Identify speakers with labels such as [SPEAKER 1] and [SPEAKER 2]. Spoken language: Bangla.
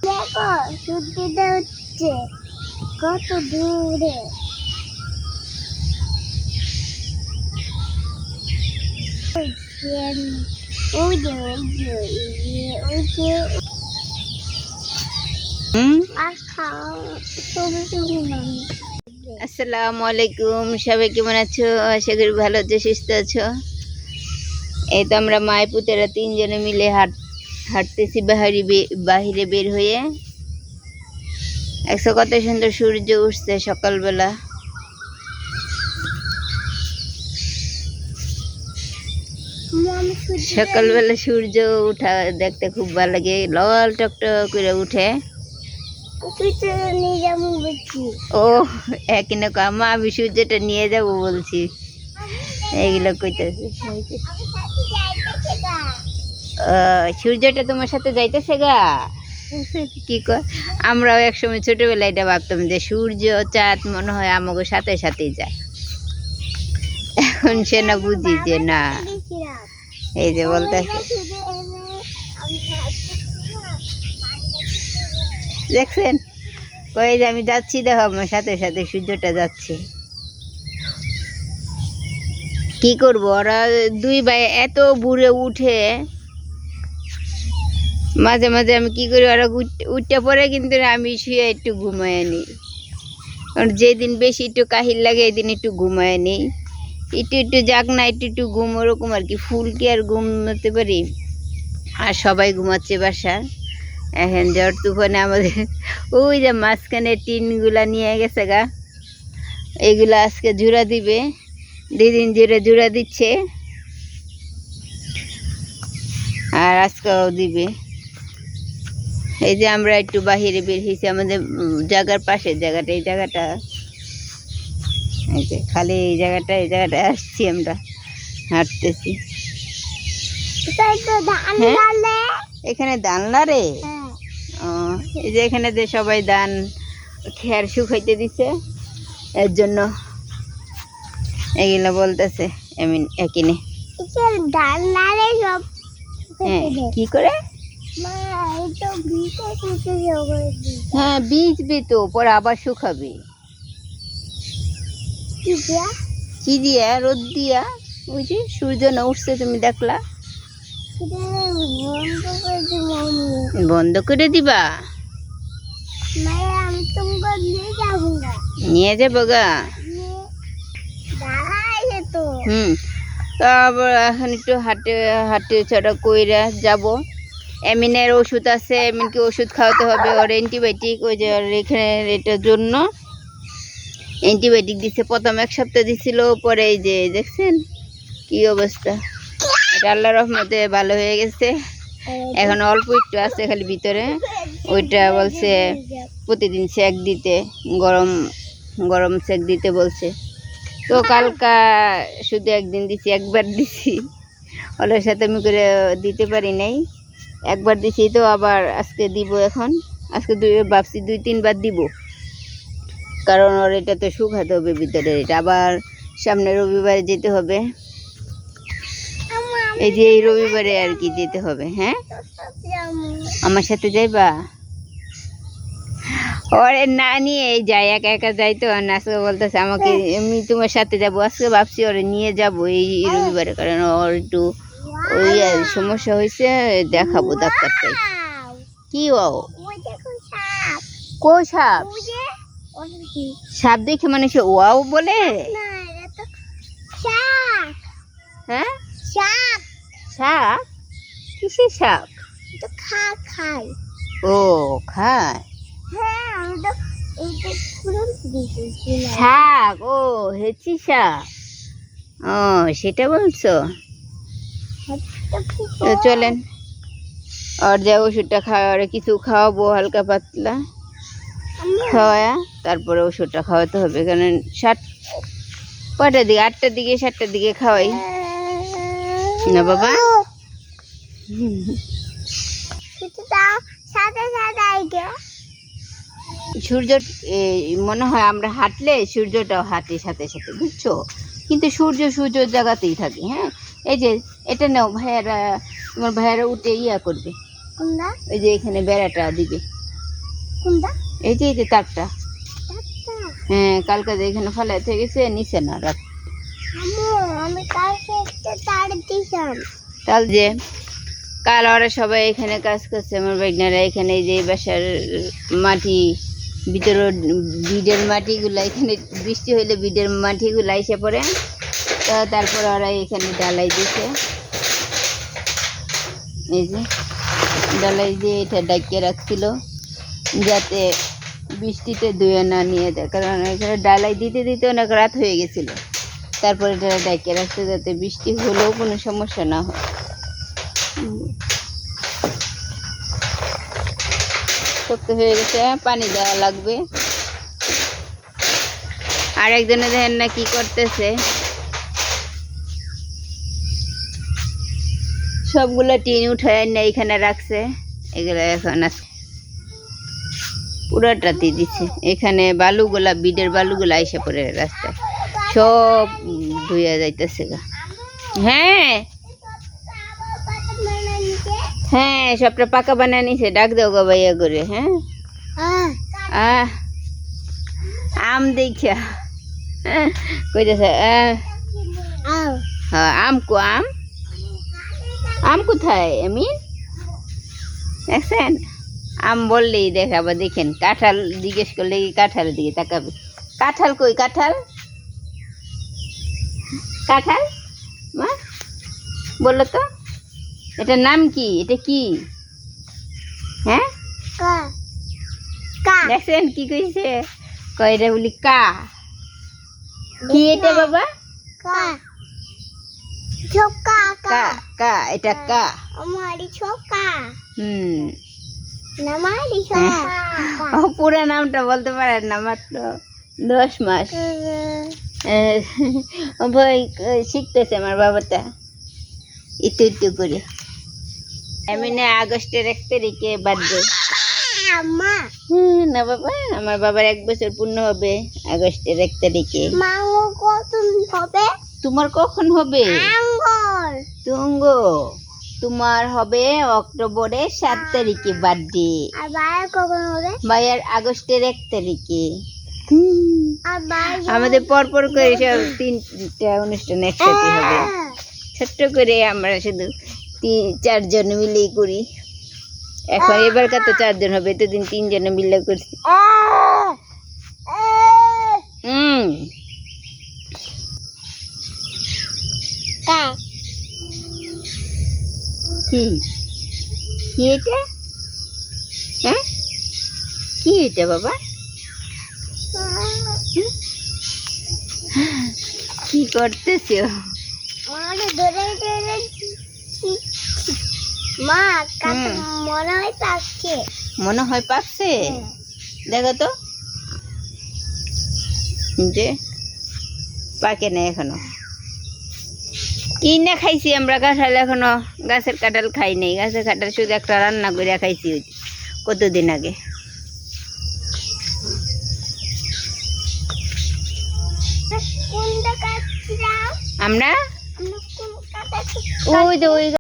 [SPEAKER 1] দেখো সূর্যটা হচ্ছে কত দূরে। ওই যে ওই যে ওই যে
[SPEAKER 2] আসসালামু আলাইকুম, সবাই কেমন আছো? আশা করি ভালো আছো, সুস্থ আছো। এই তো আমরা মায় পুতেরা তিনজনে মিলে হাঁটতেছি বাহিরে বের হয়ে। একশো কত সুন্দর সূর্য উঠছে সকালবেলা। সকালবেলা সূর্য উঠা দেখতে খুব ভালো লাগে, লাল টকটক করে উঠে। ও একই না মা, আমি সূর্যটা নিয়ে যাব বলছি, এইগুলো কইতেছে। সূর্যটা তোমার সাথে যাইতেছে গা। কি কর, আমরাও একসময় ছোটবেলায় এটা ভাবতাম যে সূর্য চাঁদ মনে হয় আমাকে সাথে সাথেই যায়। এখন সে না বুঝি যে না, এই যে বলতেছে দেখছেন, কই যে আমি যাচ্ছি, দেখো আমার সাথে সাথে সূর্যটা যাচ্ছে। কি করবো, ওরা দুই ভাই এত ভোরে উঠে, মাঝে মাঝে আমি কি করি, ওরা উঠতে পরে কিন্তু আমি শুয়ে একটু ঘুমায় নিই। কারণ যেদিন বেশি একটু কাহিল লাগে এই দিন একটু ঘুমায় নিই, একটু একটু যাক না, একটু একটু ঘুম, ওরকম আর কি। ফুল কি আর ঘুমাতে পারি? আর সবাই ঘুমাচ্ছে বাসা। এখন ঝড় তুফানে আমাদের ওই যে মাঝখানে টিনগুলা নিয়ে গেছে গা, এইগুলা আজকে জোড়া দিবে, দুদিন জোড়া দিচ্ছে, আর আজকেও দিবে। এই যে আমরা একটু বাহিরে বের হয়েছি আমাদের জায়গার পাশে জায়গাটা, এই জায়গাটা, এই যে খালি এই জায়গাটা আসছি আমরা, হাঁটতেছি। এখানে দানলা রে। এই যে এখানে যে সবাই ধান খেয়ার শুকাইতে দিছে, এর জন্য এগুলো বলতেছে একিনে। কি করে? হ্যাঁ বীজবি তো, পরে আবার শুকাবি। কি দিয়া? রোদ দিয়া। ওই যে সূর্য না উঠছে, তুমি দেখলা? বন্ধ করে দিবা? নিয়ে যাবো গা। তারপর এখন একটু হাঁটে ছাড়া কইরা যাব। এমিনের ওষুধ আছে, এমিনকে ওষুধ খাওয়াতে হবে, ওর অ্যান্টিবায়োটিক। ওই যে এখানে এটার জন্য অ্যান্টিবায়োটিক দিচ্ছে। প্রথম এক সপ্তাহ দিছিল, পরে এই যে দেখছেন কি অবস্থা। এটা আল্লাহর রহমতে ভালো হয়ে গেছে, এখন অল্প একটু আছে খালি ভিতরে। ওইটা বলছে প্রতিদিন সেক দিতে, গরম গরম সেক দিতে বলছে। তো কালকা শুধু একদিন দিছি, একবার দিছি, ওদের সাথে আমি করে দিতে পারি নাই, একবার দিছি। তো আবার আজকে দিব। এখন আজকে ভাবছি 2-3 বার দিব, কারণ ওর এটা তো শুকাতে হবে ভিতরে। এটা আবার সামনে রবিবারে যেতে হবে, এই যে এই রবিবারে আর কি যেতে হবে। হ্যাঁ আমার সাথে যাইবা? ওরে না নিয়ে যাই, একা একা যাই তো। আজকে বলতেছে আমাকে আমি তোমার সাথে যাবো। আজকে ভাবছি ওরে নিয়ে যাবো এই রবিবারে, কারণ ওর একটু ওই সমস্যা হয়েছে, দেখাবো ডাক্তারটাই। কি ও কই সাপ? সাপ দেখে মানে সে ওয়াও বলে? হ্যাঁ সাপ? কিসের সাপ? ও খায় শাক? ও হেঁচি শাক, ও সেটা বলছো। তো চলেন, আর যা ওষুধটা খাওয়া, কিছু খাওয়াবো হালকা পাতলা খাওয়া, তারপরে ওষুধটা খাওয়াতে হবে। কারণ 7টার দিকে, 8টার দিকে, 7টার দিকে খাওয়াই না বাবা। সূর্য মনে হয় আমরা হাঁটলে সূর্যটাও হাঁটে সাথে সাথে, বুঝছো? কিন্তু সূর্য জায়গাতেই থাকে। হ্যাঁ এটা নাও, ভাইয়ারা তোমার ভাইয়ারা উঠে ইয়া করবে,
[SPEAKER 1] কোনটা
[SPEAKER 2] ওই যে এখানে বেড়াটা দিবে,
[SPEAKER 1] কোনটা
[SPEAKER 2] এই যে তারটা।
[SPEAKER 1] টাটা
[SPEAKER 2] হ্যাঁ, কালকে যে এখানে ফেলাইতে গেছে নিচে না রাখ।
[SPEAKER 1] আম্মু আমি কালকে একটা তার দিলাম
[SPEAKER 2] তাহলে যে কাল ওরা সবাই এখানে কাজ করছে, আমার বাইকনারা এখানে এই যে বাসার মাটি ভিতরে বিডের মাটিগুলো, এখানে বৃষ্টি হইলে বিডের মাটিগুলো এসে পড়ে, তো তারপর ওরা এখানে ডালাই দিছে, এই যে ডালাই দিয়ে এটা ডাকিয়ে রাখছিল যাতে বৃষ্টিতে ধুয়ে না নিয়ে দেয়, কারণ এখানে ডালাই দিতে দিতে অনেক রাত হয়ে গেছিল, তারপরে এটা ডাকিয়ে রাখছে যাতে বৃষ্টি হলেও কোনো সমস্যা না হয়। শক্ত হয়ে গেছে, পানি দেওয়া লাগবে। আর একজনে দেখেন না কি করতেছে, সবগুলো টিন উঠায় না এখানে রাখছে, এগুলো এখন আছে পুরাটাতে দিচ্ছে। এখানে বালুগুলা, বিডের বালুগুলা এসে পড়ে রাস্তায়, সব ধুয়ে যাইতেছে গা। হ্যাঁ হ্যাঁ, সবটা পাকা বানিয়ে নিছে, ডাক দেও গো ভাইয়া করে। হ্যাঁ আহ আম দেখা কইতেছে, হ্যাঁ আম কো আম, আম কোথায় আমি দেখছেন? আম বললেই দেখাবো, দেখেন কাঁঠাল জিজ্ঞেস করলে কাঁঠাল দিকে তাকাবে। কাঁঠাল কই, কাঁঠাল কাঁঠাল মা বললো তো, এটার নাম কি, এটা কি? হ্যাঁ দেখছেন কি কইছে, কয়টা বলি কা, কি এটা বাবা? কা কা, এটা কা। পুরা নামটা বলতে পারেন না, মাত্র 10 মাস ভয় শিখতেছে আমার বাবাটা একটু একটু করে। এমনি আগস্টের 1 তারিখে বার্থডে না বাবা, আমার বাবার 1 বছর পূর্ণ হবে আগস্টের 1 তারিখে। তোমার কখন হবে? তুঙ্গ তোমার হবে অক্টোবরের 7 তারিখে বার্থডে, ভাইয়ার আগস্টের 1 তারিখে। আমাদের পরপর করে সব 3টা অনুষ্ঠান একসাথে হবে, ছোট্ট করে আমরা শুধু 4 জন মিলেই করি। এখন এবারকার তো 4 জন হবে, এতদিন 3 জন মিলে করছি। কি কি এটা? হ্যাঁ কি এটা বাবা? কি করতেছ? মনে হয় পাকছে, দেখো তো, যে পাকে না এখনো। কিনে খাইছি আমরা কাঁঠাল, এখনো গাছের কাঁঠাল খাই নাই। গাছের কাঁঠাল শুধু একটা রান্না করে খাইছি কতদিন আগে। আমরা ওই